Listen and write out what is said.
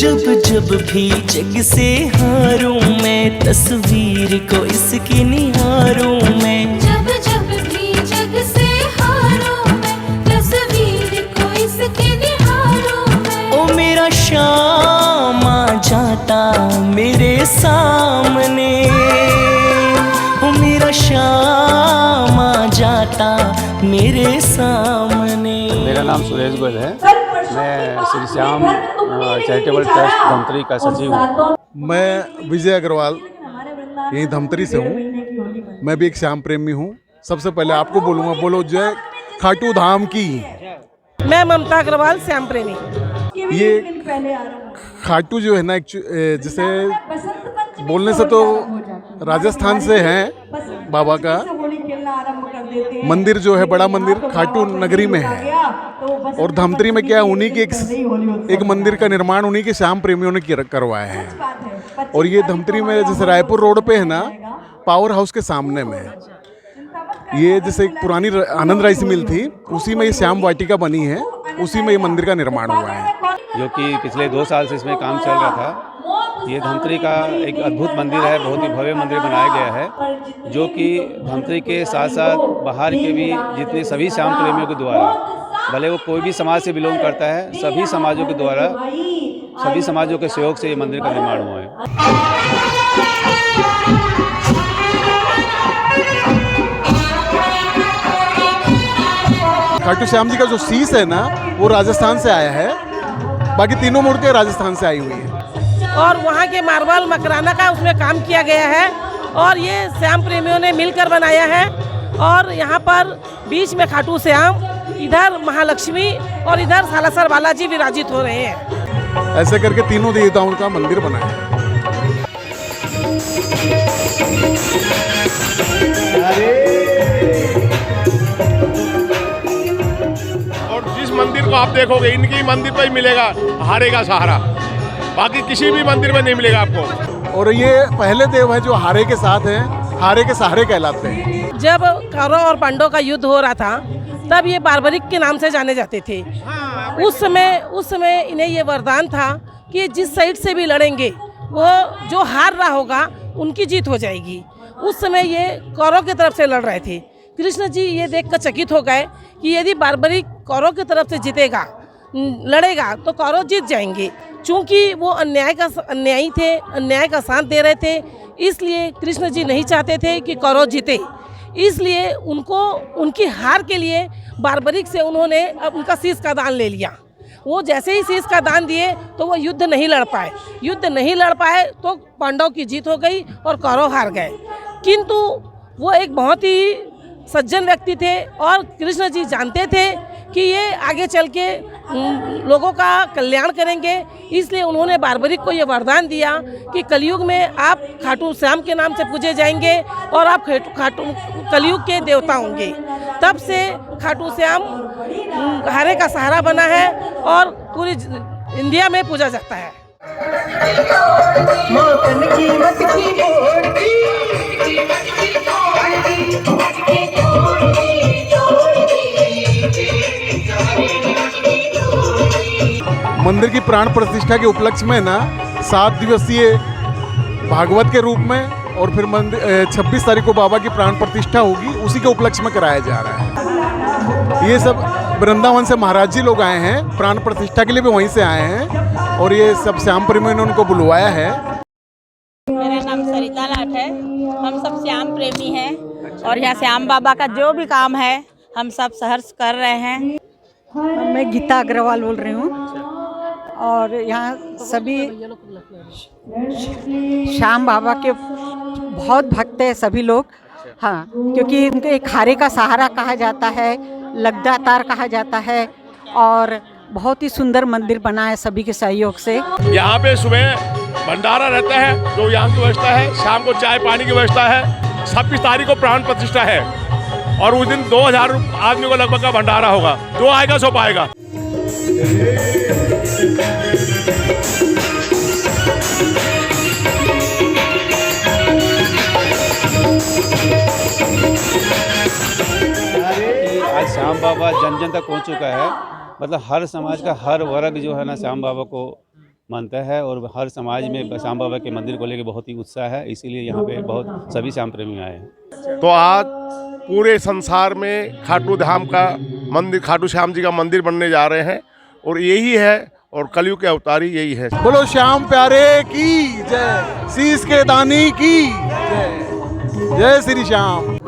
जब जब भी जग से हारूं मैं, तस्वीर को इसकी निहारूं मैं। जब जब भी जग से हारूं मैं, तस्वीर को इसकी निहारूं मैं। ओ मेरा शाम आ जाता मेरे सामने, ओ मेरा शाम आ जाता मेरे सामने। मेरा नाम सुरेश गोयल है। मैं श्री श्याम चैरिटेबल ट्रस्ट धमतरी का सचिव हूँ। मैं विजय अग्रवाल यहीं धमतरी से हूँ। मैं भी एक श्याम प्रेमी हूँ। सबसे पहले आपको बोलूँगा, बोलो जय खाटू धाम की। मैं ममता अग्रवाल श्याम प्रेमी। ये खाटू जो है ना, जैसे बोलने से तो राजस्थान से है बाबा का मंदिर, जो है बड़ा मंदिर खाटू नगरी में है। और धमतरी में क्या है, उन्हीं के एक मंदिर का निर्माण उन्हीं के श्याम प्रेमियों ने करवाया है। और ये धमतरी में जैसे रायपुर रोड पे है ना, पावर हाउस के सामने में ये जैसे एक पुरानी आनंद राइस मिल थी, उसी में ये श्याम वाटिका बनी है, उसी में ये मंदिर का निर्माण हुआ है। जो कि पिछले 2 साल से इसमें काम चल रहा था। ये धमतरी का एक अद्भुत मंदिर है, बहुत ही भव्य मंदिर बनाया गया है, जो कि धमतरी के साथ साथ बाहर के भी जितने सभी श्याम प्रेमियों के द्वारा, भले वो कोई भी समाज से बिलोंग करता है, सभी समाजों के द्वारा, सभी समाजों के सहयोग से ये मंदिर का निर्माण हुआ है। खाटू श्याम जी का जो शीश है ना, वो राजस्थान से आया है। बाकी तीनों मूर्तियाँ राजस्थान से आई हुई है। और वहाँ के मार्बल मकराना का उसमें काम किया गया है, और ये श्याम प्रेमियों ने मिलकर बनाया है। और यहाँ पर बीच में खाटू श्याम, इधर महालक्ष्मी और इधर सालासर बालाजी विराजित हो रहे हैं। ऐसे करके तीनों देवताओं का मंदिर बना है। और जिस मंदिर को आप देखोगे, इनकी मंदिर पर ही मिलेगा हारे का सहारा, बाकी किसी भी मंदिर में नहीं मिलेगा आपको। और ये पहले देव है जो हारे के साथ हैं, हारे के सहारे कहलाते हैं। जब कौरव और पांडव का युद्ध हो रहा था, तब ये बार्बरिक के नाम से जाने जाते थे। उस समय इन्हें ये वरदान था कि जिस साइड से भी लड़ेंगे, वो जो हार रहा होगा उनकी जीत हो जाएगी। उस समय ये कौरव की तरफ से लड़ रहे थे। कृष्ण जी ये देखकर चकित हो गए कि यदि बार्बरिक कौरव की तरफ से जीतेगा, लड़ेगा, तो कौरव जीत जाएंगे। चूँकि वो अन्यायी थे, अन्याय का साथ दे रहे थे, इसलिए कृष्ण जी नहीं चाहते थे कि कौरव जीते। इसलिए उनको उनकी हार के लिए बार्बरिक से उन्होंने उनका शीश का दान ले लिया। वो जैसे ही शीश का दान दिए तो वो युद्ध नहीं लड़ पाए तो पांडव की जीत हो गई और कौरव हार गए। किंतु वो एक बहुत ही सज्जन व्यक्ति थे, और कृष्ण जी जानते थे कि ये आगे चल के लोगों का कल्याण करेंगे। इसलिए उन्होंने बार्बरिक को ये वरदान दिया कि कलयुग में आप खाटू श्याम के नाम से पूजे जाएंगे और आप कलयुग के देवता होंगे। तब से खाटू श्याम हारे का सहारा बना है और पूरी इंडिया में पूजा जाता है। मंदिर की प्राण प्रतिष्ठा के उपलक्ष्य में ना 7 दिवसीय भागवत के रूप में, और फिर 26 तारीख को बाबा की प्राण प्रतिष्ठा होगी, उसी के उपलक्ष्य में कराया जा रहा है। ये सब वृंदावन से महाराज जी लोग आए हैं, प्राण प्रतिष्ठा के लिए भी वहीं से आए हैं, और ये सब श्याम प्रेमियों ने उनको बुलवाया है। मेरा नाम सरिता लाट है। हम सब श्याम प्रेमी हैं, और यहाँ श्याम बाबा का जो भी काम है हम सब सहर्ष कर रहे हैं। मैं गीता अग्रवाल बोल रही हूँ, और यहाँ सभी श्याम बाबा के बहुत भक्त हैं सभी लोग। हाँ, क्योंकि उनको एक हारे का सहारा कहा जाता है, लगदातार कहा जाता है, और बहुत ही सुंदर मंदिर बना है सभी के सहयोग से। यहाँ पे सुबह भंडारा रहता है, जो यहाँ की व्यवस्था है, शाम को चाय पानी की व्यवस्था है। 26 तारीख को प्राण प्रतिष्ठा है, और उस दिन 2000 आदमी को लगभग का भंडारा होगा। जो आएगा सो पाएगा। आज श्याम बाबा जन जन तक पहुँच चुका है। मतलब हर समाज का हर वर्ग जो है ना, श्याम बाबा को मानता है और हर समाज में श्याम बाबा के मंदिर को लेकर बहुत ही उत्साह है, इसीलिए यहाँ पे बहुत सभी श्याम प्रेमी आए हैं। तो आज पूरे संसार में खाटू धाम का मंदिर, खाटू श्याम जी का मंदिर बनने जा रहे हैं और यही है, और कलयुग के अवतारी यही है। बोलो श्याम प्यारे की जय, शीश के दानी की जय, जय श्री श्याम।